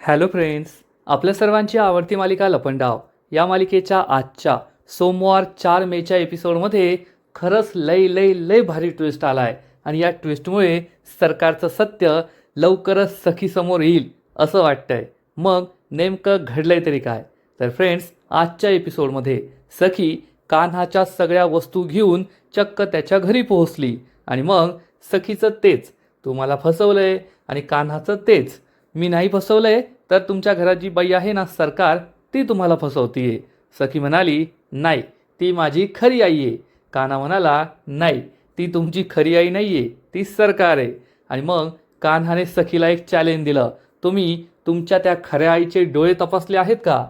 Hello friends, आपल्या सर्वांची आवडती मालिका लपंडाव या मालिकेच्या आजच्या सोमवार 4 मेच्या एपिसोडमध्ये खरंच लय लय लय भारी ट्विस्ट आला आहे आणि या ट्विस्टमुळे सरकारचं सत्य लवकरच सखीसमोर येईल असं वाटतंय. मग नेमकं घडलंय तरी काय? तर फ्रेंड्स, आजच्या एपिसोडमध्ये सखी कान्हाच्या सगळ्या वस्तू घेऊन चक्क त्याच्या घरी पोहोचली आणि मग सखीचं तेच, तू मला फसवलंय, आणि कान्हाचं तेच, मी नाही फसवलंय तर तुमच्या घरात जी बाई आहे ना सरकार, ती तुम्हाला फसवतीये. सखी म्हणाली, नाही, ती माझी खरी आई आहे. कान्हा म्हणाला, नाही, ती तुमची खरी आई नाही आहे, ती सरकार आहे. आणि मग कान्हाने सखीला एक चॅलेंज दिलं, तुम्ही तुमच्या त्या खऱ्या आईचे डोळे तपासले आहेत का?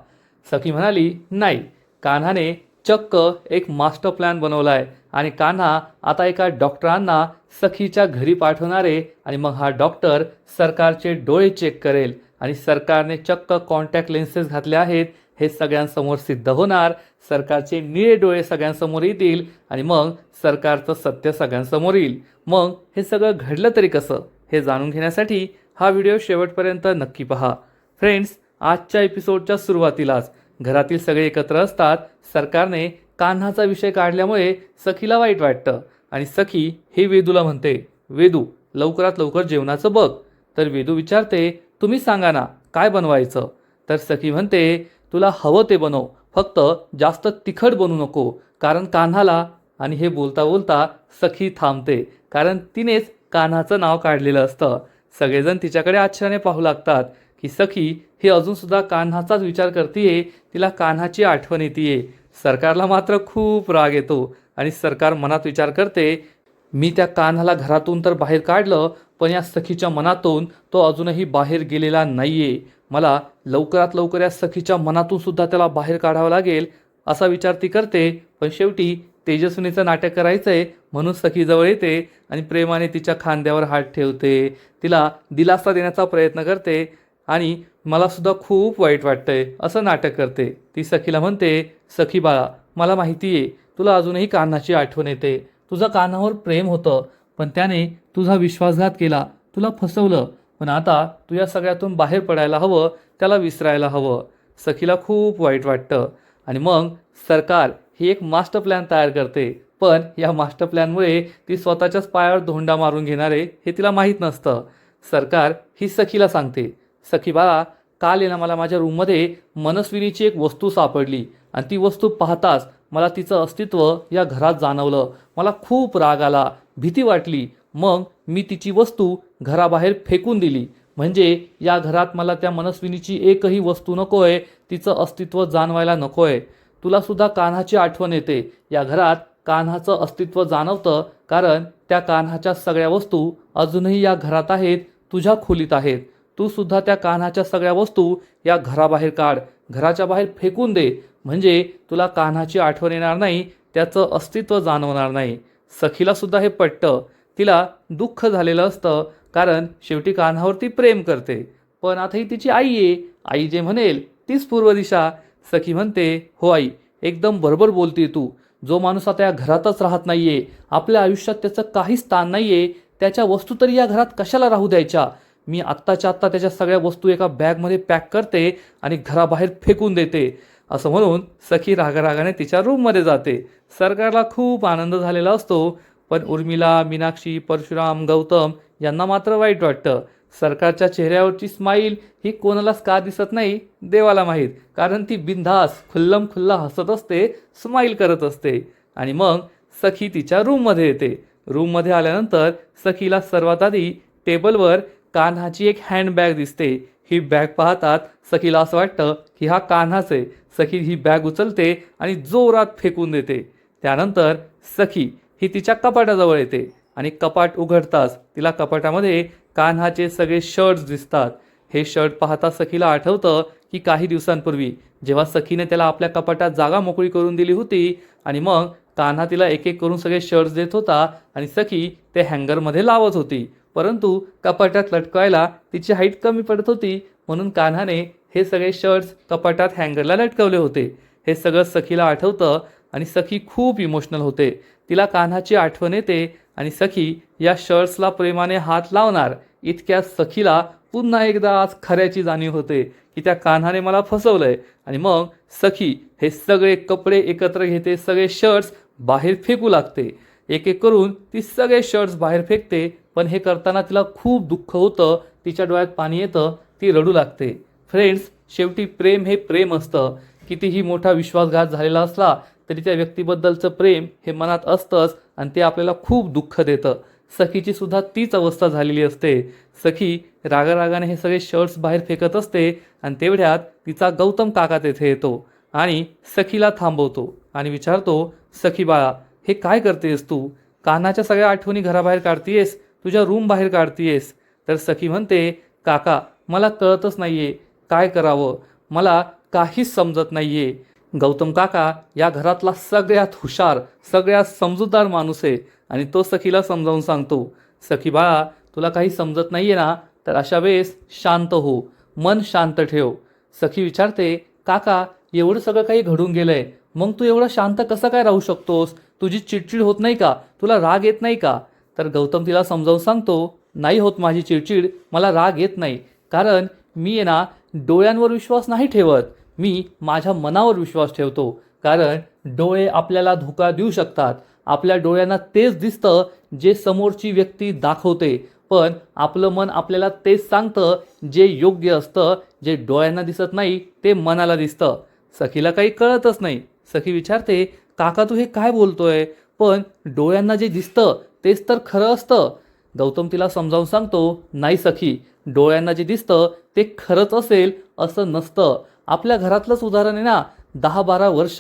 सखी म्हणाली, नाही. कान्हाने चक्क एक मास्टर प्लॅन बनवला आहे आणि कान्हा आता एका डॉक्टरांना सखीच्या घरी पाठवणार आहे आणि मग हा डॉक्टर सरकारचे डोळे चेक करेल आणि सरकारने चक्क कॉन्टॅक्ट लेन्सेस घातले आहेत हे सगळ्यांसमोर सिद्ध होणार. सरकारचे निळे डोळे सगळ्यांसमोर येतील आणि मग सरकारचं सत्य सगळ्यांसमोर येईल. मग हे सगळं घडलं तरी कसं हे जाणून घेण्यासाठी हा व्हिडिओ शेवटपर्यंत नक्की पहा. फ्रेंड्स, आजच्या एपिसोडच्या सुरुवातीलाच घरातील सगळे एकत्र असतात. सरकारने कान्हाचा विषय काढल्यामुळे सखीला वाईट वाटतं आणि सखी हे वेदूला म्हणते, वेदू, लवकरात लवकर जेवणाचं बघ. तर वेदू विचारते, तुम्ही सांगा ना काय बनवायचं? तर सखी म्हणते, तुला हवं ते बनव, फक्त जास्त तिखट बनवू नको, कारण कान्हाला. आणि हे बोलता बोलता सखी थांबते, कारण तिनेच कान्हाचं नाव काढलेलं असतं. सगळेजण तिच्याकडे आश्चर्याने पाहू लागतात की सखी ही अजूनसुद्धा कान्हाचाच विचार करतीये, तिला कान्हाची आठवण येते. सरकारला मात्र खूप राग येतो आणि सरकार मनात विचार करते, मी त्या कान्हाला घरातून तर बाहेर काढलं, पण या सखीच्या मनातून तो अजूनही बाहेर गेलेला नाहीये. मला लवकरात लवकर या सखीच्या मनातून सुद्धा त्याला बाहेर काढावं लागेल असा विचार ती करते. पण शेवटी तेजस्विनीचं नाटक करायचंय म्हणून सखीजवळ येते आणि प्रेमाने तिच्या खांद्यावर हात ठेवते, तिला दिलासा देण्याचा प्रयत्न करते आणि मला सुद्धा खूप वाईट वाटतंय असं नाटक करते. ती सखीला म्हणते, सखी बाळा, मला माहिती आहे तुला अजूनही कान्हाची आठवण येते, तुझं कान्हावर प्रेम होतं, पण त्याने तुझा विश्वासघात केला, तुला फसवलं. पण आता तू या सगळ्यातून बाहेर पडायला हवं, त्याला विसरायला हवं. सखीला खूप वाईट वाटतं आणि मग सरकार ही एक मास्टर प्लॅन तयार करते. पण या मास्टर प्लॅनमुळे ती स्वतःच्याच पायावर धोंडा मारून घेणार आहे हे तिला माहीत नसतं. सरकार ही सखीला सांगते, सखी बाळा, काल आहे ना मला माझ्या रूममध्ये मनस्विनीची एक वस्तू सापडली आणि ती वस्तू पाहताच मला तिचं अस्तित्व या घरात जाणवलं. मला खूप राग आला, भीती वाटली. मग मी तिची वस्तू घराबाहेर फेकून दिली. म्हणजे या घरात मला त्या मनस्विनीची एकही वस्तू नकोय, तिचं अस्तित्व जाणवायला नकोय. तुला सुद्धा कान्हाची आठवण येते. या घरात कान्हाचं अस्तित्व जाणवतं, कारण त्या कान्हाच्या सगळ्या वस्तू अजूनही या घरात आहेत, तुझ्या खोलीत आहेत. तू सुद्धा त्या कान्हाच्या सगळ्या वस्तू या घराबाहेर काढ, घराच्या बाहेर फेकून दे, म्हणजे तुला कान्हाची आठवण येणार नाही, त्याचं अस्तित्व जाणवणार नाही. सखीला सुद्धा हे पटतं. तिला दुःख झालेलं असतं, कारण शेवटी कान्हावरती प्रेम करते. पण आता ही तिची आई आहे, आई जे म्हणेल तीच पूर्व दिशा. सखी म्हणते, हो आई, एकदम बरोबर बोलते तू. जो माणूस आता या घरातच राहत नाहीये, आपल्या आयुष्यात त्याचं काही स्थान नाहीये, त्याच्या वस्तू तरी या घरात कशाला राहू द्यायच्या? मी आत्ताच्या आत्ता त्याच्या सगळ्या वस्तू एका बॅगमध्ये पॅक करते आणि घराबाहेर फेकून देते. असं म्हणून सखी रागारागाने तिच्या रूममध्ये जाते. सरकारला खूप आनंद झालेला असतो, पण उर्मिला, मीनाक्षी, परशुराम, गौतम यांना मात्र वाईट वाटतं. सरकारच्या चेहऱ्यावरची स्माईल ही कोणालाच का दिसत नाही देवाला माहीत, कारण ती बिनधास खुल्लम खुल्ला हसत असते, स्माईल करत असते. आणि मग सखी तिच्या रूममध्ये येते. रूममध्ये आल्यानंतर सखीला सर्वात आधी टेबलवर कान्हाची एक हँडबॅग दिसते. ही बॅग पाहतात सखीला असं वाटतं की हा कान्हाच आहे. सखी ही बॅग उचलते आणि जोरात फेकून देते. त्यानंतर सखी ही तिच्या कपाटाजवळ येते आणि कपाट उघडताच तिला कपाटामध्ये कान्हाचे सगळे शर्ट्स दिसतात. हे शर्ट पाहता सखीला आठवतं की काही दिवसांपूर्वी जेव्हा सखीने त्याला आपल्या कपाटात जागा मोकळी करून दिली होती आणि मग कान्हा तिला एक एक करून सगळे शर्ट्स देत होता आणि सखी ते हँगरमध्ये लावत होती. परंतु कपाटात लटकवायला तिची हाईट कमी पडत होती, म्हणून कान्हाने हे सगळे शर्ट्स कपाटात हँगरला लटकवले होते. हे सगळं सखीला आठवतं आणि सखी खूप इमोशनल होते. तिला कान्हाची आठवण येते आणि सखी या शर्ट्सला प्रेमाने हात लावणार इतक्या सखीला पुन्हा एकदा आज खऱ्याची जाणीव होते की त्या कान्हाने मला फसवलंय. आणि मग सखी हे सगळे कपडे एकत्र घेते, सगळे शर्ट्स बाहेर फेकू लागते. एक एक करून ती सगळे शर्ट्स बाहेर फेकते. पण हे करताना तिला खूप दुःख होतं, तिच्या डोळ्यात पाणी येतं, ती रडू लागते. फ्रेंड्स, शेवटी प्रेम हे प्रेम असतं. कितीही मोठा विश्वासघात झालेला असला तरी त्या व्यक्तीबद्दलचं प्रेम हे मनात असतंच आणि ते आपल्याला खूप दुःख देतं. सखीची सुद्धा तीच अवस्था झालेली असते. सखी रागारागाने हे सगळे शर्ट्स बाहेर फेकत असते आणि तेवढ्यात तिचा गौतम काका तेथे येतो आणि सखीला थांबवतो आणि विचारतो, सखी बाळा, हे काय करतेस तू? कान्हाच्या सगळ्या आठवणी घराबाहेर काढतीयेस, तुझ्या रूम बाहेर काढतीयेस. तर सखी म्हणते, काका मला कळतच नाहीये काय करावं, मला काहीच समजत नाहीये. गौतम काका या घरातला सगळ्यात हुशार, सगळ्यात समजूतदार माणूस आहे आणि तो सखीला समजावून सांगतो, सखी बाळा, तुला काही समजत नाहीये ना, तर अशा वेळेस शांत हो, मन शांत ठेव. सखी विचारते, काका एवढं सगळं काही घडून गेलंय, मग तू एवढं शांत कसं काय राहू शकतोस? तुझी चिडचिड होत नाही का? तुला राग येत नाही का? तर गौतम तिला समजावून सांगतो, नाही होत माझी चिडचिड, मला राग येत नाही. कारण मी आहे ना डोळ्यांवर विश्वास नाही ठेवत, मी माझ्या मनावर विश्वास ठेवतो. कारण डोळे आपल्याला धोका देऊ शकतात. आपल्या डोळ्यांना तेच दिसतं जे समोरची व्यक्ती दाखवते, पण आपलं मन आपल्याला तेच सांगतं जे योग्य असतं. जे डोळ्यांना दिसत नाही ते मनाला दिसतं. सखीला काही कळतच नाही. सखी विचारते, काका तू हे काय बोलतोय? पण डोळ्यांना जे दिसतं तेच तर खरं असतं. गौतम तिला समजावून सांगतो, नाही सखी, डोळ्यांना जे दिसतं ते खरंच असेल असं नसतं. आपल्या घरातलंच उदाहरण आहे ना, 10-12 वर्ष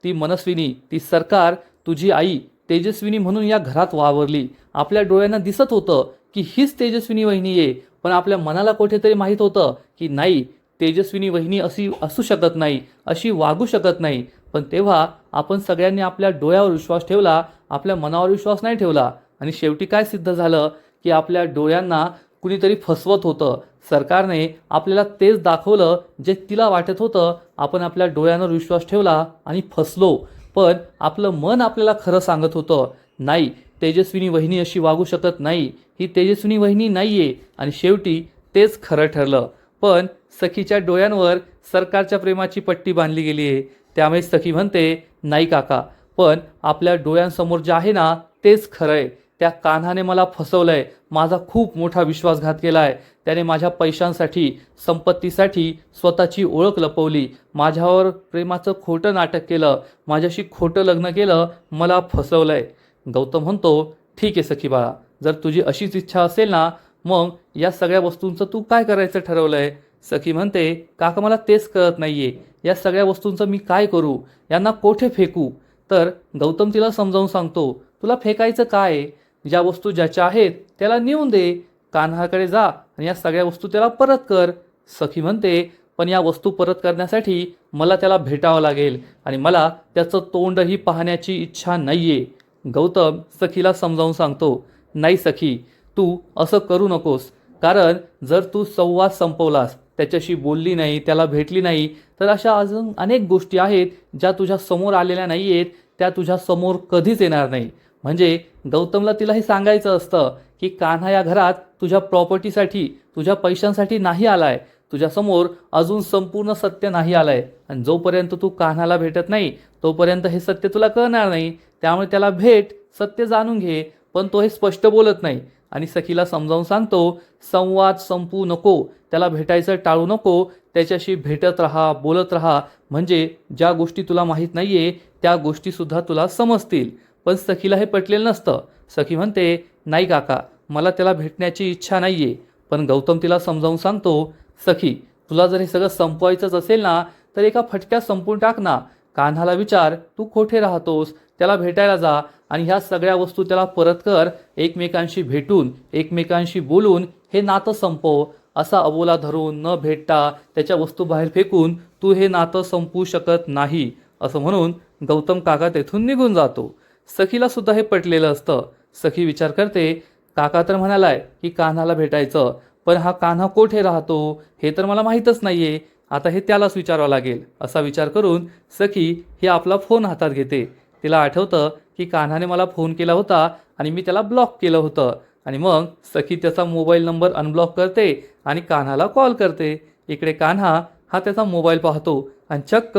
ती मनस्विनी, ती सरकार, तुझी आई तेजस्विनी म्हणून या घरात वावरली. आपल्या डोळ्यांना दिसत होतं की हीच तेजस्विनी वहिनी आहे, पण आपल्या मनाला कुठेतरी माहीत होतं की नाही, तेजस्विनी वहिनी अशी असू शकत नाही, अशी वागू शकत नाही. पण तेव्हा आपण सगळ्यांनी आपल्या डोळ्यावर विश्वास ठेवला, आपल्या मनावर विश्वास नाही ठेवला. आणि शेवटी काय सिद्ध झालं की आपल्या डोळ्यांना कुणीतरी फसवत होतं. सरकारने आपल्याला तेच दाखवलं जे तिला वाटत होतं. आपण आपल्या डोळ्यांवर विश्वास ठेवला आणि फसलो. पण आपलं मन आपल्याला खरं सांगत होतं, नाही, तेजस्विनी वहिनी अशी वागू शकत नाही, ही तेजस्विनी वहिनी नाही आहे. आणि शेवटी तेच खरं ठरलं. पण सखीच्या डोळ्यांवर सरकारच्या प्रेमाची पट्टी बांधली गेली आहे. त्यामुळे सखी म्हणते, नाही काका, पण आपल्या डोळ्यांसमोर जे आहे ना तेच खरं आहे. त्या कान्हाने मला फसवलंय, माझा खूप मोठा विश्वासघात केला आहे. त्याने माझ्या पैशांसाठी, संपत्तीसाठी स्वतःची ओळख लपवली, माझ्यावर प्रेमाचं खोटं नाटक केलं, माझ्याशी खोटं लग्न केलं, मला फसवलंय. गौतम म्हणतो, ठीक आहे सखी बाळा, जर तुझी अशीच इच्छा असेल ना, मग या सगळ्या वस्तूंचं तू काय करायचं ठरवलंय? सखी म्हणते, काका मला तेच कळत नाहीये, या सगळ्या वस्तूंचं मी काय करू, यांना कोठे फेकू? तर गौतम तिला समजावून सांगतो, तुला फेकायचं काय? ज्या वस्तू ज्याच्या आहेत त्याला नेऊन दे, कान्हाकडे जा आणि या सगळ्या वस्तू त्याला परत कर. सखी म्हणते, पण या वस्तू परत करण्यासाठी मला त्याला भेटावं लागेल आणि मला त्याचं तोंडही पाहण्याची इच्छा नाहीये. गौतम सखीला समजावून सांगतो, नाही सखी, तू असं करू नकोस. कारण जर तू संवाद संपवलास, त्याच्याशी बोलली नाही, त्याला भेटली नाही, तर अशा अजून अनेक गोष्टी आहेत ज्या तुझ्या समोर आलेल्या नाही आहेत, त्या तुझ्या समोर कधीच येणार नाही. म्हणजे गौतमला तिला हे सांगायचं असतं की कान्हा या घरात तुझ्या प्रॉपर्टीसाठी, तुझ्या पैशांसाठी नाही आलाय. तुझ्यासमोर अजून संपूर्ण सत्य नाही आलंय आणि जोपर्यंत तू कान्हाला भेटत नाही तोपर्यंत हे सत्य तुला कळणार नाही. त्यामुळे त्याला भेट, सत्य जाणून घे. पण तो हे स्पष्ट बोलत नाही आणि सखीला समजावून सांगतो, संवाद संपू नको, त्याला भेटायचं टाळू नको, त्याच्याशी भेटत राहा, बोलत राहा. म्हणजे ज्या गोष्टी तुला माहीत नाहीये त्या गोष्टीसुद्धा तुला समजतील. पण सखीला हे पटलेलं नसतं. सखी म्हणते, नाही काका, मला त्याला भेटण्याची इच्छा नाहीये. पण गौतम तिला समजावून सांगतो, सखी, तुला जर हे सगळं संपवायचंच असेल ना, तर एका फटक्यात संपून टाक ना. कान्हाला विचार, तू कोठे राहतोस, त्याला भेटायला जा आणि ह्या सगळ्या वस्तू त्याला परत कर. एकमेकांशी भेटून, एकमेकांशी बोलून हे नातं संपव. असा अबोला धरून, न भेटता, त्याच्या वस्तू बाहेर फेकून तू हे नातं संपवू शकत नाही. असं म्हणून गौतम काका तेथून निघून जातो. सखीला सुद्धा हे पटलेलं असतं. सखी विचार करते, काका तर म्हणालाय की कान्हाला भेटायचं, पण हा कान्हा कोठे राहतो हे तर मला माहीतच नाहीये. आता हे त्यालाच विचारावं लागेल. असा विचार करून सखी ही आपला फोन हातात घेते. तिला आठवतं की कान्हाने मला फोन केला होता आणि मी त्याला ब्लॉक केलं होतं. आणि मग सखी त्याचा मोबाईल नंबर अनब्लॉक करते आणि कान्हाला कॉल करते. इकडे कान्हा हा त्याचा मोबाईल पाहतो आणि चक्क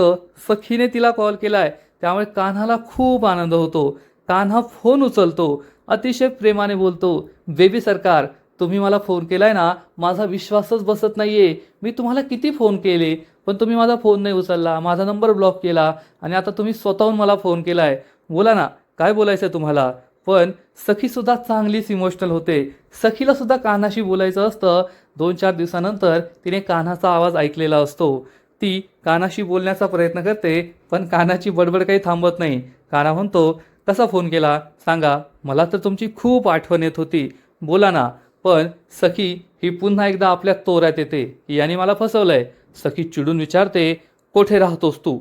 सखीने तिला कॉल केलाय, त्यामुळे कान्हाला खूप आनंद होतो. कान्हा फोन उचलतो, अतिशय प्रेमाने बोलतो, बेबी सरकार, तुम्ही मला फोन केलाय ना, माझा विश्वासच बसत नाहीये. मी तुम्हाला किती फोन केले, पण तुम्ही माझा फोन नाही उचलला, माझा नंबर ब्लॉक केला आणि आता तुम्ही स्वतःहून मला फोन केलाय. बोला ना, काय बोलायचं तुम्हाला? पण सखीसुद्धा चांगलीच इमोशनल होते. सखीला सुद्धा कान्हाशी बोलायचं असतं. 2-4 दिवसानंतर तिने कान्हाचा आवाज ऐकलेला असतो. ती कान्हाशी बोलण्याचा प्रयत्न करते, पण कान्हाची बडबड काही थांबत नाही. कान्हा म्हणतो, कसा फोन केला सांगा, मला तर तुमची खूप आठवण येत होती, बोला ना. पण सखी ही पुन्हा एकदा आपल्या तोऱ्यात येते की याने मला फसवलंय. सखी चिडून विचारते, कोठे राहतोस तू?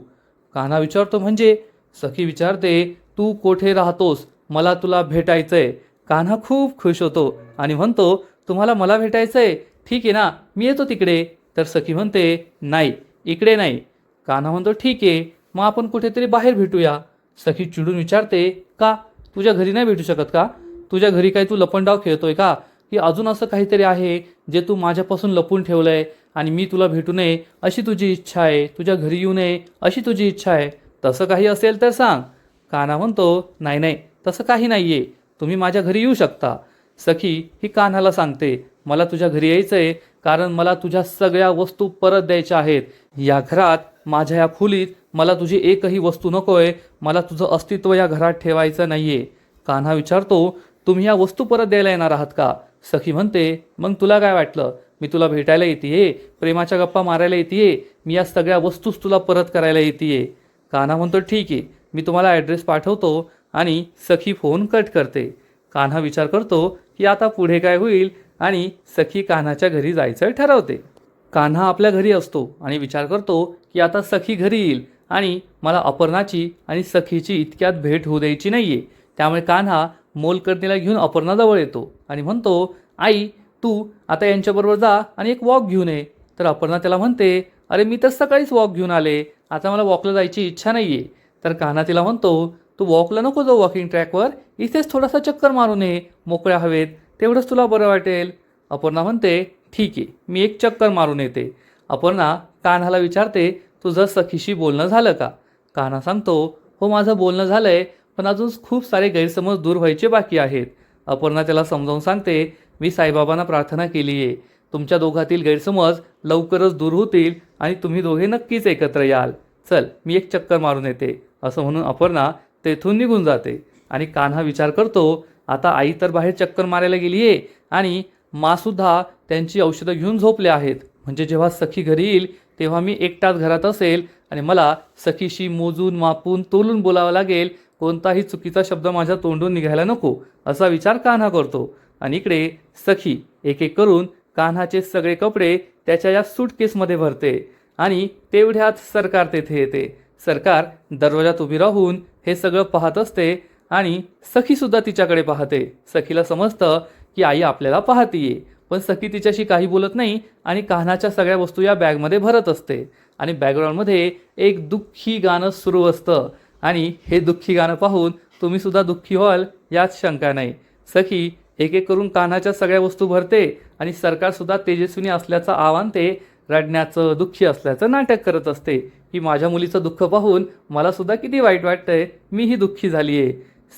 कान्हा विचारतो, म्हणजे? सखी विचारते, तू कोठे राहतोस, मला तुला भेटायचंय. कान्हा खूप खुश होतो आणि म्हणतो, तुम्हाला मला भेटायचंय, ठीक आहे ना, मी येतो तिकडे. तर सखी म्हणते, नाही, इकडे नाही. कान्हा म्हणतो, ठीक आहे, मग आपण कुठेतरी बाहेर भेटूया. सखी चिडून विचारते, का? तुझ्या घरी नाही भेटू शकत का? तुझ्या घरी काय तू लपंडाव खेळतोय का, की अजून असं काहीतरी आहे जे तू माझ्यापासून लपून ठेवलंय आणि मी तुला भेटू नये अशी तुझी इच्छा आहे, तुझ्या घरी येऊ नये अशी तुझी इच्छा आहे? तसं काही असेल तर सांग. कान्हा म्हणतो, नाही नाही, तसं काही नाही आहे, तुम्ही माझ्या घरी येऊ शकता. सखी ही कान्हाला सांगते, मला तुझ्या घरी यायचं आहे, कारण मला तुझ्या सगळ्या वस्तू परत द्यायच्या आहेत. या घरात, माझ्या या खोलीत मला तुझी एकही वस्तू नको आहे, मला तुझं अस्तित्व या घरात ठेवायचं नाही आहे. कान्हा विचारतो, तुम्ही या वस्तू परत द्यायला येणार आहात का? सखी म्हणते, मग तुला काय वाटलं, मी तुला भेटायला येते, प्रेमाच्या गप्पा मारायला येते, मी या सगळ्या वस्तूच तुला परत करायला येते. कान्हा म्हणतो, ठीक आहे, मी तुम्हाला ॲड्रेस पाठवतो. आणि सखी फोन कट करते. कान्हा विचार करतो की आता पुढे काय होईल आणि सखी कान्हाच्या घरी जायचं ठरवते. कान्हा आपल्या घरी असतो आणि विचार करतो की आता सखी घरी येईल आणि मला अपर्णाची आणि सखीची इतक्यात भेट होऊ द्यायची नाहीये. त्यामुळे कान्हा मोलकरणीला घेऊन अपर्णाजवळ येतो आणि म्हणतो, आई, तू आता यांच्याबरोबर जा आणि एक वॉक घेऊन ये. तर अपर्णा त्याला म्हणते, अरे मी तर सकाळीच वॉक घेऊन आले, आता मला वॉकला जायची इच्छा नाही आहे. तर कान्हा तिला म्हणतो, तू वॉकला नको जाऊ, वॉकिंग ट्रॅकवर, इथेच थोडासा चक्कर मारून ये मोकळ्या हवेत, तेवढंच तुला बरं वाटेल. अपर्णा म्हणते, ठीक आहे, मी एक चक्कर मारून येते. अपर्णा कान्हाला विचारते, तुझं सखीशी बोलणं झालं का? कान्हा सांगतो, हो, माझं बोलणं झालं आहे, पण अजून खूप सारे गैरसमज दूर व्हायचे बाकी आहेत. अपर्णा त्याला समजावून सांगते, मी साईबाबांना प्रार्थना केली आहे, तुमच्या दोघातील गैरसमज लवकरच दूर होतील आणि तुम्ही दोघे नक्कीच एकत्र याल. चल, मी एक चक्कर मारून येते. असं म्हणून अपर्णा तेथून निघून जाते. आणि कान्हा विचार करतो, आता आई तर बाहेर चक्कर मारायला गेली आहे आणि मासुद्धा त्यांची औषधं घेऊन झोपले आहेत, म्हणजे जेव्हा सखी घरी येईल तेव्हा मी एकटाच घरात असेल आणि मला सखीशी मोजून मापून तोलून बोलावं लागेल, कोणताही चुकीचा शब्द माझ्या तोंडून निघायला नको, असा विचार कान्हा करतो. आणि इकडे सखी एक एक करून कान्हाचे सगळे कपडे त्याच्या या सूटकेसमध्ये भरते आणि तेवढ्यात सरकार तेथे येते. सरकार दरवाजात उभी राहून हे सगळं पाहत असते आणि सखीसुद्धा तिच्याकडे पाहते. सखीला समजतं की आई आपल्याला पाहतीये, पण सखी तिच्याशी काही बोलत नाही आणि कान्हाच्या सगळ्या वस्तू या बॅगमध्ये भरत असते. आणि बॅकग्राऊंडमध्ये एक दुःखी गाणं सुरू असतं आणि हे दुःखी गाणं पाहून तुम्हीसुद्धा दुःखी व्हाल यात शंका नाही. सखी एक एक करून कान्हाच्या सगळ्या वस्तू भरते आणि सरकारसुद्धा तेजस्विनी असल्याचं आव्हान ते रडण्याचं, दुःखी असल्याचं नाटक करत असते की माझ्या मुलीचं दुःख पाहून मलासुद्धा किती वाईट वाटतंय, मीही दुःखी झाली आहे.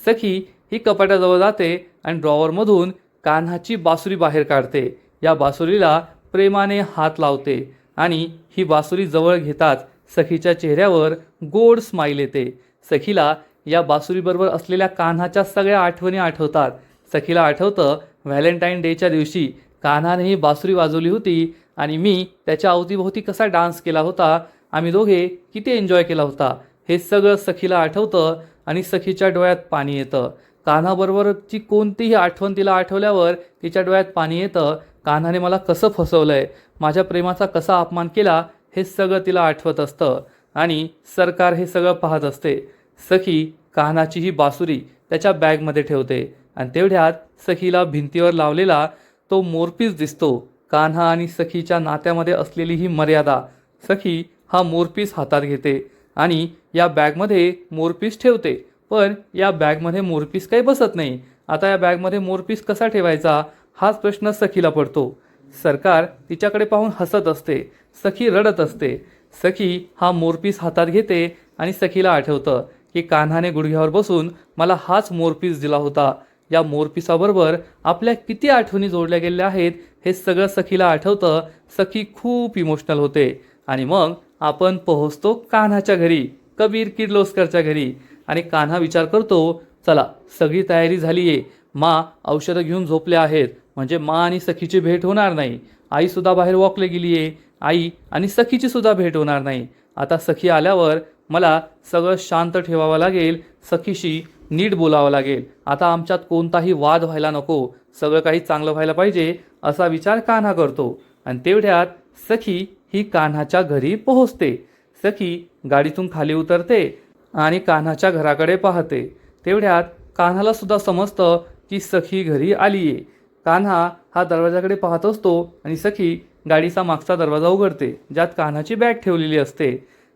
सखी ही कपाटाजवळ जाते आणि ड्रॉवरमधून कान्हाची बासुरी बाहेर काढते. या बासुरीला प्रेमाने हात लावते आणि ही बासुरी जवळ घेताच सखीच्या चेहऱ्यावर गोड स्माईल येते. सखीला या बासुरीबरोबर असलेल्या कान्हाच्या सगळ्या आठवणी आठवतात. सखीला आठवतं, व्हॅलेंटाईन डेच्या दिवशी कान्हाने ही बासुरी वाजवली होती आणि मी त्याच्या अवतीभोवती कसा डान्स केला होता, आम्ही दोघे किती एन्जॉय केला होता, हे सगळं सखीला आठवतं आणि सखीच्या डोळ्यात पाणी येतं. कान्हाबरोबरची कोणतीही आठवण तिला आठवल्यावर तिच्या डोळ्यात पाणी येतं. कान्हाने मला कसं फसवलंय, माझ्या प्रेमाचा कसा अपमान केला, हे सगळं तिला आठवत असतं आणि सरकार हे सगळं पाहत असते. सखी कान्हाची ही बासुरी त्याच्या बॅगमध्ये ठेवते आणि तेवढ्यात सखीला भिंतीवर लावलेला तो मोरपीस दिसतो. कान्हा आणि सखीच्या नात्यामध्ये असलेली ही मर्यादा. सखी हा मोरपीस हातात घेते आणि या बॅगमध्ये मोरपीस ठेवते, पण या बॅगमध्ये मोरपीस काही बसत नाही. आता या बॅगमध्ये मोरपीस कसा ठेवायचा हाच प्रश्न सखीला पडतो. सरकार तिच्याकडे पाहून हसत असते. सखी रडत असते. सखी हा मोरपीस हातात घेते आणि सखीला आठवतं की कान्हाने गुडघ्यावर बसून मला हाच मोरपीस दिला होता. या मोरपिसाबरोबर आपल्या किती आठवणी जोडल्या गेलेल्या आहेत हे सगळं सखीला आठवतं. सखी खूप इमोशनल होते आणि मग आपण पोहोचतो कान्हाच्या घरी, कबीर किर्लोस्करच्या घरी. आणि कान्हा विचार करतो, चला सगळी तयारी झाली आहे. मा औषधं घेऊन झोपल्या आहेत, म्हणजे मा आणि सखीची भेट होणार नाही. आईसुद्धा बाहेर वॉकला गेली आहे, आई आणि सखीची सुद्धा भेट होणार नाही. आता सखी आल्यावर मला सगळं शांत ठेवावं लागेल, सखीशी नीट बोलावं लागेल. आता आमच्यात कोणताही वाद व्हायला नको, सगळं काही चांगलं व्हायला पाहिजे असा विचार कान्हा करतो. आणि तेवढ्यात सखी ही कान्हाच्या घरी पोहोचते. सखी गाडीतून खाली उतरते आणि कान्हाच्या घराकडे पाहते. तेवढ्यात कान्हाला सुद्धा समजतं की सखी घरी आली आहे. कान्हा हा दरवाजाकडे पाहत असतो आणि सखी गाडीचा मागचा दरवाजा उघडते, ज्यात कान्हाची बॅग ठेवलेली असते.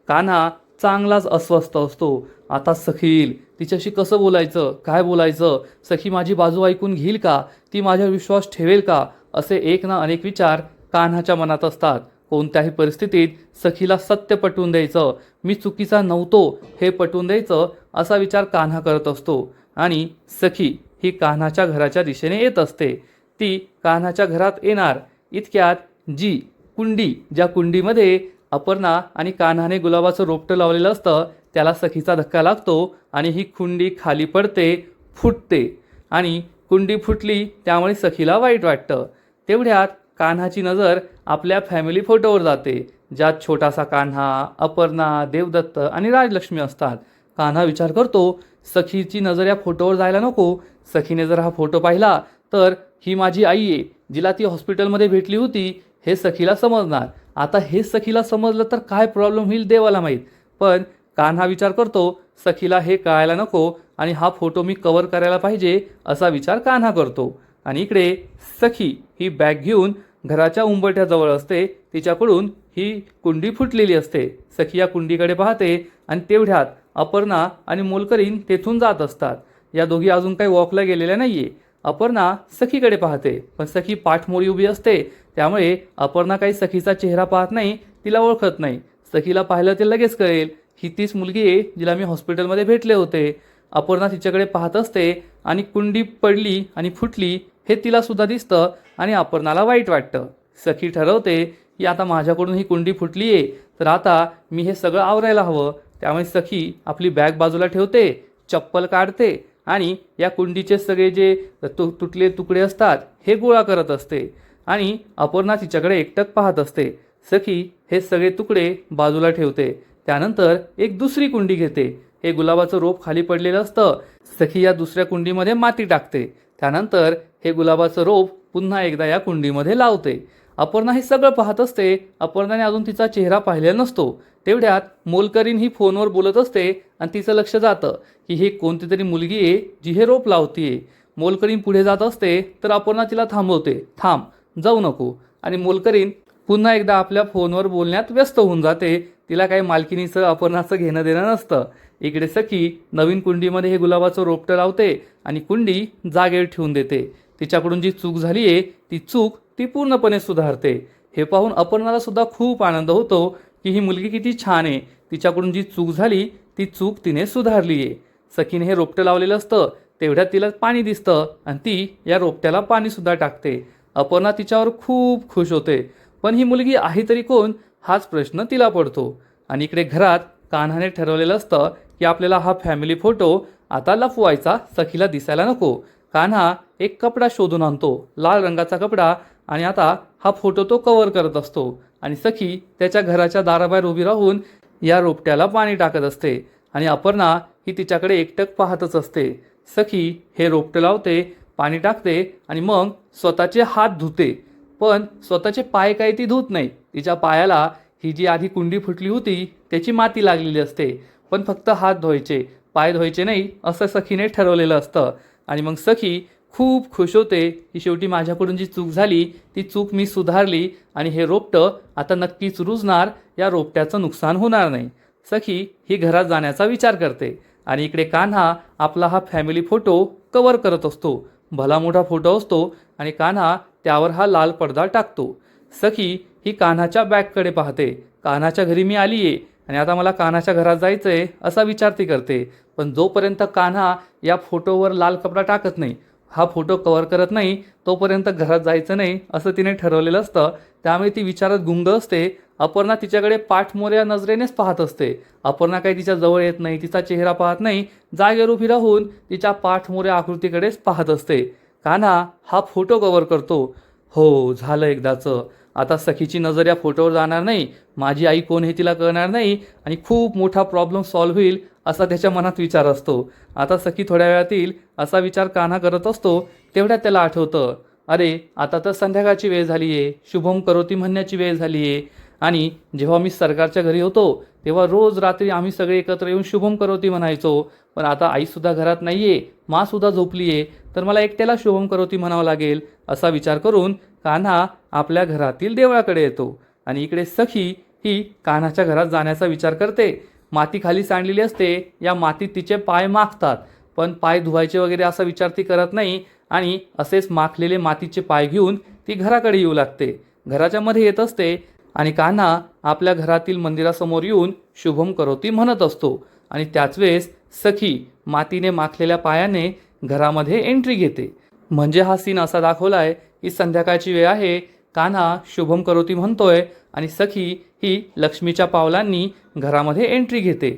कान्हा चांगलाच अस्वस्थ असतो. आता सखी येईल, तिच्याशी कसं बोलायचं, काय बोलायचं, सखी माझी बाजू ऐकून घेईल का, ती माझ्यावर विश्वास ठेवेल का, असे एक ना अनेक विचार कान्हाच्या मनात असतात. कोणत्याही परिस्थितीत सखीला सत्य पटवून द्यायचं, मी चुकीचा नव्हतो हे पटवून द्यायचं असा विचार कान्हा करत असतो. आणि सखी ही कान्हाच्या घराच्या दिशेने येत असते. ती कान्हाच्या घरात येणार इतक्यात जी कुंडी, ज्या कुंडीमध्ये अपर्णा आणि कान्हाने गुलाबाचं रोपटं लावलेलं असतं, त्याला सखीचा धक्का लागतो आणि ही कुंडी खाली पडते, फुटते. आणि कुंडी फुटली त्यामुळे सखीला वाईट वाटतं. तेवढ्यात कान्हाची नजर आपल्या फॅमिली फोटोवर जाते, ज्यात छोटासा कान्हा, अपर्णा, देवदत्त आणि राजलक्ष्मी असतात. कान्हा विचार करतो, सखीची नजर या फोटोवर जायला नको. सखीने जर हा फोटो पाहिला तर ही माझी आई आहे, जिला ती हॉस्पिटलमध्ये भेटली होती, हे सखीला समजणार. आता हे सखीला समजलं तर काय प्रॉब्लेम होईल देवाला माहीत. पण कान्हा विचार करतो, सखीला हे कळायला नको आणि हा फोटो मी कव्हर करायला पाहिजे असा विचार कान्हा करतो. आणि इकडे सखी ही बॅग घेऊन घराच्या उंबरठ्याजवळ असते. तिच्याकडून ही कुंडी फुटलेली असते. सखी या कुंडीकडे पाहते आणि तेवढ्यात अपर्णा आणि मोलकरीण तेथून जात असतात. या दोघी अजून काही वॉकला गेलेल्या नाहीये. अपर्णा सखीकडे पाहते, पण सखी पाठमोरी उभी असते, त्यामुळे अपर्णा काही सखीचा चेहरा पाहत नाही, तिला ओळखत नाही. सखीला पाहिलं ते लगेच कळेल, ही तीच मुलगी आहे जिला मी हॉस्पिटलमध्ये भेटले होते. अपर्णा तिच्याकडे पाहत असते आणि कुंडी पडली आणि फुटली हे तिला सुद्धा दिसतं आणि अपर्णाला वाईट वाटतं. सखी ठरवते की आता माझ्याकडून ही कुंडी फुटली आहे, तर आता मी हे सगळं आवरायला हवं. त्यामुळे सखी आपली बॅग बाजूला ठेवते, चप्पल काढते आणि या कुंडीचे सगळे जे तुटले तुकडे असतात हे गोळा करत असते. आणि अपर्णा तिच्याकडे एकटक पाहत असते. सखी हे सगळे तुकडे बाजूला ठेवते. त्यानंतर एक दुसरी कुंडी घेते. हे गुलाबाचं रोप खाली पडलेलं असतं. सखी या दुसऱ्या कुंडीमध्ये माती टाकते. त्यानंतर हे गुलाबाचं रोप पुन्हा एकदा या कुंडीमध्ये लावते. अपर्णा हे सगळं पाहत असते. अपर्णाने अजून तिचा चेहरा पाहिलेला नसतो. तेवढ्यात मोलकरीण ही फोनवर बोलत असते आणि तिचं लक्ष जातं की ही कोणती तरी मुलगी आहे जी हे रोप लावतीये. मोलकरीण पुढे जात असते तर अपर्णा तिला थांबवते, थांब, जाऊ नको. आणि मोलकरीण पुन्हा एकदा आपल्या फोनवर बोलण्यात व्यस्त होऊन जाते. तिला काही मालकिनीचं अपर्णाचं घेणं देणं नसतं. इकडे सखी नवीन कुंडीमध्ये हे गुलाबाचं रोपटं लावते आणि कुंडी जागेवर ठेवून देते. तिच्याकडून जी चूक झाली आहे ती चूक ती पूर्णपणे सुधारते. हे पाहून अपर्णाला सुद्धा खूप आनंद होतो की ही मुलगी किती छान आहे. तिच्याकडून जी चूक झाली ती चूक तिने सुधारली आहे. सखीने हे रोपटं लावलेलं असतं. तेवढ्यात तिला पाणी दिसतं आणि ती या रोपट्याला पाणीसुद्धा टाकते. अपर्णा तिच्यावर खूप खुश होते. पण ही मुलगी आहे तरी कोण हाच प्रश्न तिला पडतो. आणि इकडे घरात कान्हाने ठरवलेलं असतं की आपल्याला हा फॅमिली फोटो आता लपवायचा, सखीला दिसायला नको. कान्हा एक कपडा शोधून आणतो, लाल रंगाचा कपडा, आणि आता हा फोटो तो कव्हर करत असतो. आणि सखी त्याच्या घराच्या दाराबाहेर उभी राहून या रोपट्याला पाणी टाकत असते. आणि अपर्णा ही तिच्याकडे एकटक पाहतच असते. सखी हे रोपटं लावते, पाणी टाकते आणि मग स्वतःचे हात धुते. पण स्वतःचे पाय काही ती धुत नाही. तिच्या पायाला ही जी आधी कुंडी फुटली होती त्याची माती लागलेली असते. पण फक्त हात धुवायचे, पाय धुवायचे नाही असं सखीने ठरवलेलं असतं. आणि मग सखी खूप खुश होते की शेवटी माझ्याकडून जी चूक झाली ती चूक मी सुधारली आणि हे रोपटं आता नक्कीच रुजणार, या रोपट्याचं नुकसान होणार नाही. सखी ही घरात जाण्याचा विचार करते. आणि इकडे कान्हा आपला हा फॅमिली फोटो कव्हर करत असतो. भला मोठा फोटो असतो आणि कान्हा त्यावर हा लाल पडदा टाकतो. सखी ही कान्हाच्या बॅगकडे पाहते. कान्हाच्या घरी मी आली आहे आणि आता मला कान्हाच्या घरात जायचं आहे असा विचार ती करते. पण जोपर्यंत कान्हा या फोटोवर लाल कपडा टाकत नाही, हा फोटो कव्हर करत नाही, तोपर्यंत घरात जायचं नाही असं तिने ठरवलेलं असतं. त्यामुळे ती विचारात गुंग असते. अपर्णा तिच्याकडे पाठमोऱ्या नजरेनेच पाहत असते. अपर्णा काही तिच्या जवळ येत नाही, तिचा चेहरा पाहत नाही, जागेवर उभी राहून तिच्या पाठमोऱ्या आकृतीकडेच पाहत असते. कान्हा हा फोटो कव्हर करतो. हो, झालं एकदाचं. आता सखीची नजर या फोटोवर जाणार नाही, माझी आई कोण हे तिला कळणार नाही आणि खूप मोठा प्रॉब्लेम सॉल्व्ह होईल असा त्याच्या मनात विचार असतो. आता सखी थोड्या वेळात येईल असा विचार कान्हा करत असतो. तेवढ्यात त्याला आठवतं, अरे आता तर संध्याकाळची वेळ झाली आहे, शुभम करोती म्हणण्याची वेळ झाली आहे. आणि जेव्हा मी सरकारच्या घरी होतो तेव्हा रोज रात्री आम्ही सगळे एकत्र येऊन शुभम करोती म्हणायचो. पण आता आईसुद्धा घरात नाही आहे, माँसुद्धा झोपली आहे, तर मला एकट्याला शुभम करोती म्हणावं लागेल असा विचार करून कान्हा आपल्या घरातील देवळाकडे येतो. आणि इकडे सखी ही कान्हाच्या घरात जाण्याचा विचार करते. माती खाली सांडलेली असते, या मातीत तिचे पाय माखतात, पण पाय धुवायचे वगैरे असा विचार ती करत नाही आणि असेच माखलेले मातीचे पाय घेऊन ती घराकडे येऊ लागते. घराच्या मध्ये येत असते आणि कान्हा आपल्या घरातील मंदिरासमोर येऊन शुभम करोती म्हणत असतो. आणि त्याच वेळेस सखी मातीने माखलेल्या पायाने घरामध्ये एंट्री घेते. म्हणजे हा सीन असा दाखवलाय की संध्याकाळची वेळ आहे, कान्हा शुभम करोती म्हणतोय आणि सखी ही लक्ष्मीच्या पावलांनी घरामध्ये एंट्री घेते.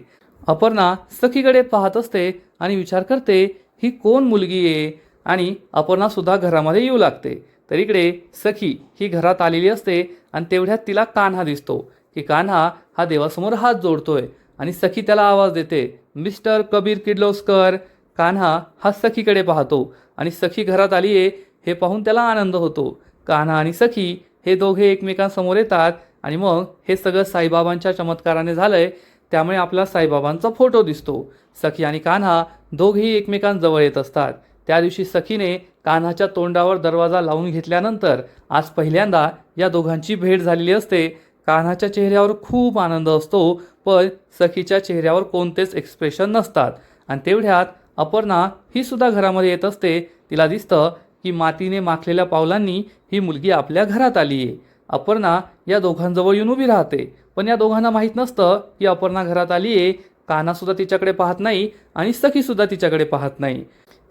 अपर्णा सखीकडे पाहत असते आणि विचार करते, ही कोण मुलगी आहे. आणि अपर्णा सुद्धा घरामध्ये येऊ लागते. तर इकडे सखी ही घरात आलेली असते आणि तेवढ्यात तिला कान्हा दिसतो की कान्हा हा देवासमोर हात जोडतोय. आणि सखी त्याला आवाज देते, मिस्टर कबीर किर्लोस्कर. कान्हा हा सखीकडे पाहतो आणि सखी घरात आली आहे हे पाहून त्याला आनंद होतो. कान्हा आणि सखी हे दोघे एकमेकांसमोर येतात आणि मग हे सगळं साईबाबांच्या चमत्काराने झालंय, त्यामुळे आपला साईबाबांचा फोटो दिसतो. सखी आणि कान्हा दोघेही एकमेकांजवळ येत असतात. त्या दिवशी सखीने कान्हाच्या तोंडावर दरवाजा लावून घेतल्यानंतर आज पहिल्यांदा या दोघांची भेट झालेली असते. कान्हाच्या चेहऱ्यावर खूप आनंद असतो, पण सखीच्या चेहऱ्यावर कोणतेच एक्सप्रेशन नसतात. आणि तेवढ्यात अपर्णा ही सुद्धा घरामध्ये येत असते. तिला दिसतं की मातीने माखलेल्या पावलांनी ही मुलगी आपल्या घरात आली आहे. अपर्णा या दोघांजवळ येऊन उभी राहते, पण या दोघांना माहीत नसतं की अपर्णा घरात आली आहे. कान्हासुद्धा तिच्याकडे पाहत नाही आणि सखीसुद्धा तिच्याकडे पाहत नाही.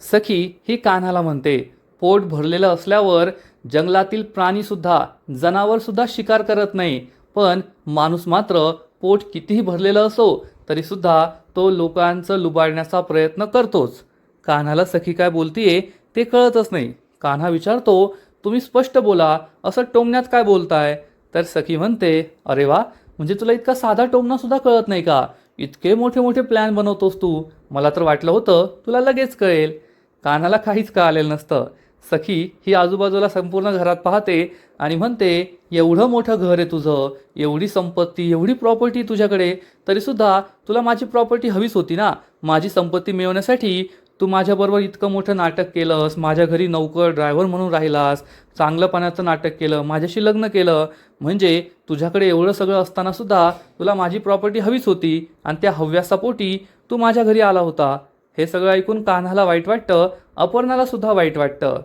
सखी ही कान्हाला म्हणते, पोट भरलेलं असल्यावर जंगलातील प्राणीसुद्धा जनावरसुद्धा शिकार करत नाही, पण माणूस मात्र पोट कितीही भरलेलं असो तरीसुद्धा तो लोकांचं लुबाडण्याचा प्रयत्न करतोच. कान्हाला सखी काय बोलतीये ते कळतच नाही. कान्हा विचारतो, तुम्ही स्पष्ट बोला, असं टोमण्यात काय बोलताय. तर सखी म्हणते, अरे वा, म्हणजे तुला इतका साधा टोमणा सुद्धा कळत नाही का. इतके मोठे मोठे प्लॅन बनवतोस तू, मला तर वाटलं होतं तुला लगेच कळेल. कान्हाला काहीच कळालेलं नसतं. सखी ही आजूबाजूला संपूर्ण घरात पाहते आणि म्हणते, एवढं मोठं घर आहे तुझं, एवढी संपत्ती, एवढी प्रॉपर्टी तुझ्याकडे, तरीसुद्धा तुला माझी प्रॉपर्टी हवीच होती ना. माझी संपत्ती मिळवण्यासाठी तू माझ्याबरोबर इतकं मोठं नाटक केलंस, माझ्या घरी नौकर ड्रायव्हर म्हणून राहिलास, चांगलंपणाचं नाटक केलं, माझ्याशी लग्न केलं. म्हणजे तुझ्याकडे एवढं सगळं असतानासुद्धा तुला माझी प्रॉपर्टी हवीच होती आणि त्या हव्यासापोटी तू माझ्या घरी आला होता. हे सगळं ऐकून कान्हाला वाईट वाटतं, अपर्णाला सुद्धा वाईट वाटतं.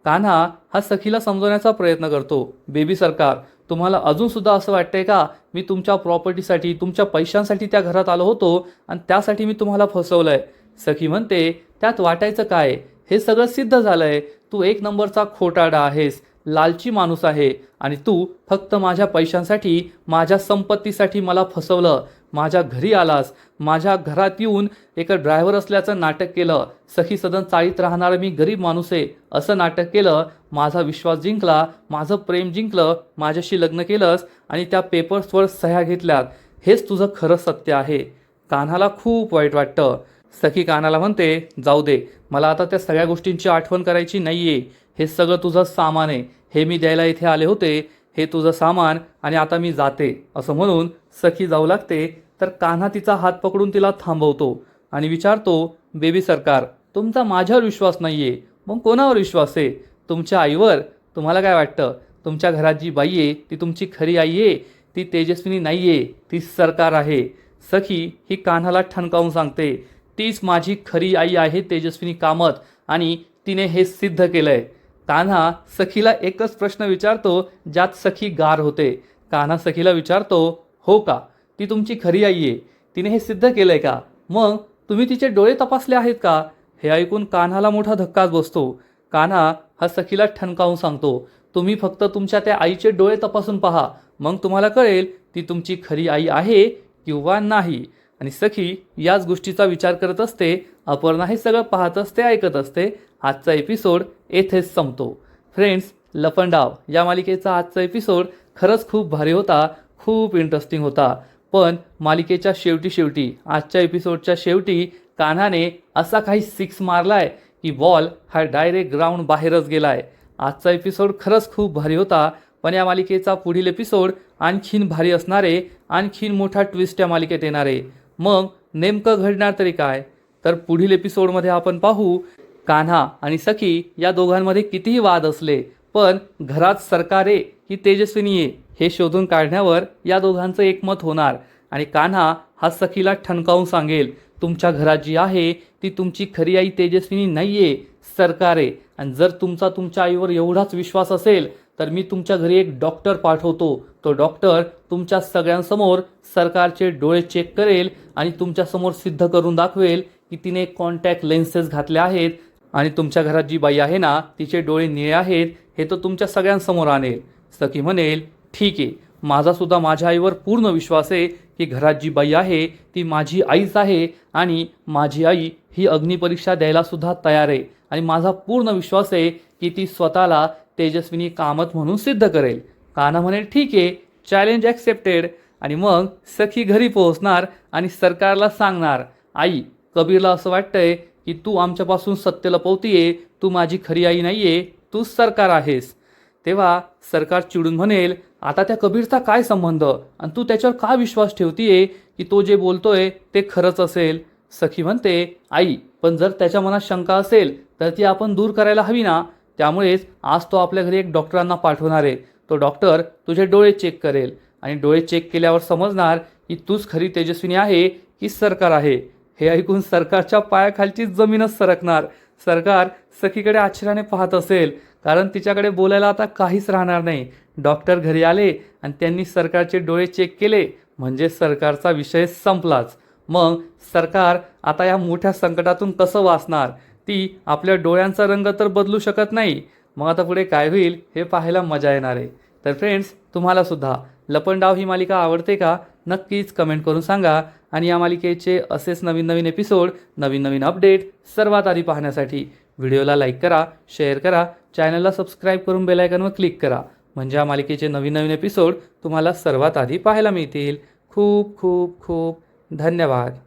कान्हा हा सखीला समजवण्याचा प्रयत्न करतो, बेबी सरकार, तुम्हाला अजूनसुद्धा असं वाटतंय का मी तुमच्या प्रॉपर्टीसाठी, तुमच्या पैशांसाठी त्या घरात आलो होतो आणि त्यासाठी मी तुम्हाला फसवलंय. सखी म्हणते, त्यात वाटायचं काय, हे सगळं सिद्ध झालंय. तू एक नंबरचा खोटारडा आहेस, लालची माणूस आहे आणि तू फक्त माझ्या पैशांसाठी, माझ्या संपत्तीसाठी मला फसवलं. माझ्या घरी आलास, माझ्या घरात येऊन एका ड्रायव्हर असल्याचं नाटक केलं, सखी सदन चाळीत राहणारा मी गरीब माणूस आहे असं नाटक केलं, माझा विश्वास जिंकला, माझं प्रेम जिंकलं, माझ्याशी लग्न केलंस आणि त्या पेपर्सवर सह्या घेतल्यात. हेच तुझं खरं सत्य आहे. कान्हाला खूप वाईट वाटतं. सखी कान्हाला म्हणते, जाऊ दे, मला आता त्या सगळ्या गोष्टींची आठवण करायची नाही आहे. हे सगळं तुझं सामान आहे, हे मी द्यायला इथे आले होते, हे तुझं सामान आणि आता मी जाते असं म्हणून सखी जाऊ लागते. तर कान्हा तिचा हात पकडून तिला थांबवतो आणि विचारतो, बेबी सरकार, तुमचा माझ्यावर विश्वास नाही आहे, मग कोणावर विश्वास आहे. तुमच्या आईवर. तुम्हाला काय वाटतं, तुमच्या घरात जी बाई आहे ती तुमची खरी आई आहे, ती तेजस्विनी नाही आहे, ती सरकार आहे. सखी ही कान्हाला ठणकावून सांगते, तीच माझी खरी आई आहे तेजस्विनी कामत आणि तिने हे सिद्ध केलंय. कान्हा सखीला एकच प्रश्न विचारतो ज्यात सखी गार होते. कान्हा सखीला विचारतो, हो का, ती तुमची खरी आई आहे, तिने हे सिद्ध केलंय का, मग तुम्ही तिचे डोळे तपासले आहेत का? हे ऐकून कान्हाला मोठा धक्काच बसतो. कान्हा हा सखीला ठणकावून सांगतो, तुम्ही फक्त तुमच्या त्या आईचे डोळे तपासून पहा, मग तुम्हाला कळेल ती तुमची खरी आई आहे किंवा नाही. आणि सखी याच गोष्टीचा विचार करत असते. अपर्णा हे सगळं पाहत असते, ऐकत असते. आजचा एपिसोड येथेच संपतो. फ्रेंड्स, लपंडाव या मालिकेचा आजचा एपिसोड खरंच खूप भारी होता, खूप इंटरेस्टिंग होता. पण मालिकेच्या शेवटी आजच्या एपिसोडच्या शेवटी कान्हाने असा काही सिक्स मारलाय की बॉल हा डायरेक्ट ग्राउंड बाहेरच गेलाय. आजचा एपिसोड खरंच खूप भारी होता. पण या मालिकेचा पुढील एपिसोड आणखीन भारी असणारे, आणखीन मोठा ट्विस्ट या मालिकेत येणारे. मग नेमकं घडणार तरी काय, तर पुढील एपिसोडमध्ये आपण पाहू. कान्हा आणि सखी या दोघांमध्ये कितीही वाद असले, पण घरात सरकार आहे की तेजस्विनी आहे हे शोधून काढण्यावर या दोघांचं एकमत होणार. आणि कान्हा हा सखीला ठणकावून सांगेल, तुमच्या घरात जी आहे ती तुमची खरी आई तेजस्विनी नाही आहे, सरकार आहे. आणि जर तुमच्या आईवर एवढाच विश्वास असेल तर मी तुमच्या घरी एक डॉक्टर पाठवतो. तो डॉक्टर तुमच्या सगळ्यांसमोर सरकारचे डोळे चेक करेल आणि तुमच्यासमोर सिद्ध करून दाखवेल की तिने कॉन्टॅक्ट लेन्सेस घातले आहेत आणि तुमच्या घरात जी बाई आहे ना तिचे डोळे निळे आहेत हे तो तुमच्या सगळ्यांसमोर आणेल. सखी म्हणेल, ठीक आहे, माझासुद्धा माझ्या आईवर पूर्ण विश्वास आहे की घरात जी बाई आहे ती माझी आईच आहे आणि माझी आई ही अग्निपरीक्षा द्यायलासुद्धा तयार आहे आणि माझा पूर्ण विश्वास आहे की ती स्वतःला तेजस्विनी कामत म्हणून सिद्ध करेल. कान्हा म्हणेल, ठीक आहे, चॅलेंज ॲक्सेप्टेड. आणि मग सखी घरी पोहोचणार आणि सरकारला सांगणार, आई, कबीरला असं वाटतंय की तू आमच्यापासून सत्य लपवतीये, तू माझी खरी आई नाहीये, तू सरकार आहेस. तेव्हा सरकार चिडून म्हणेल, आता त्या कबीरचा काय संबंध आणि तू त्याच्यावर का विश्वास ठेवतीये की तो जे बोलतोय ते खरंच असेल. सखी म्हणते, आई, पण जर त्याच्या मनात शंका असेल तर ती आपण दूर करायला हवी ना. त्यामुळेच आज तो आपल्या घरी एक डॉक्टरांना पाठवणार आहे. तो डॉक्टर तुझे डोळे चेक करेल आणि डोळे चेक केल्यावर समजणार की तूच खरी तेजस्विनी आहे की सरकार आहे. हे ऐकून सरकारच्या पायाखालची जमीनच सरकणार. सरकार सखीकडे आश्चर्याने पाहत असेल, कारण तिच्याकडे बोलायला आता काहीच राहणार नाही. डॉक्टर घरी आले आणि त्यांनी सरकारचे डोळे चेक केले म्हणजे सरकारचा विषय संपलाच. मग सरकार आता या मोठ्या संकटातून कसं वाचणार. ती आपल्या डोळ्यांचा रंग तर बदलू शकत नाही. मग आता पुढे काय होईल हे पाहायला मजा येणार आहे. तर फ्रेंड्स, तुम्हाला सुद्धा लपंडाव ही मालिका आवडते का, नक्कीच कमेंट करून सांगा. आणि या मालिकेचे असेच नवीन एपिसोड, नवीन अपडेट सर्वात आधी पाहण्यासाठी व्हिडिओला लाईक करा, शेअर करा, चॅनलला सबस्क्राईब करून बेल आयकॉनवर क्लिक करा, म्हणजे या मालिकेचे नवीन एपिसोड तुम्हाला सर्वात आधी पाहायला मिळतील. खूप खूप खूप धन्यवाद.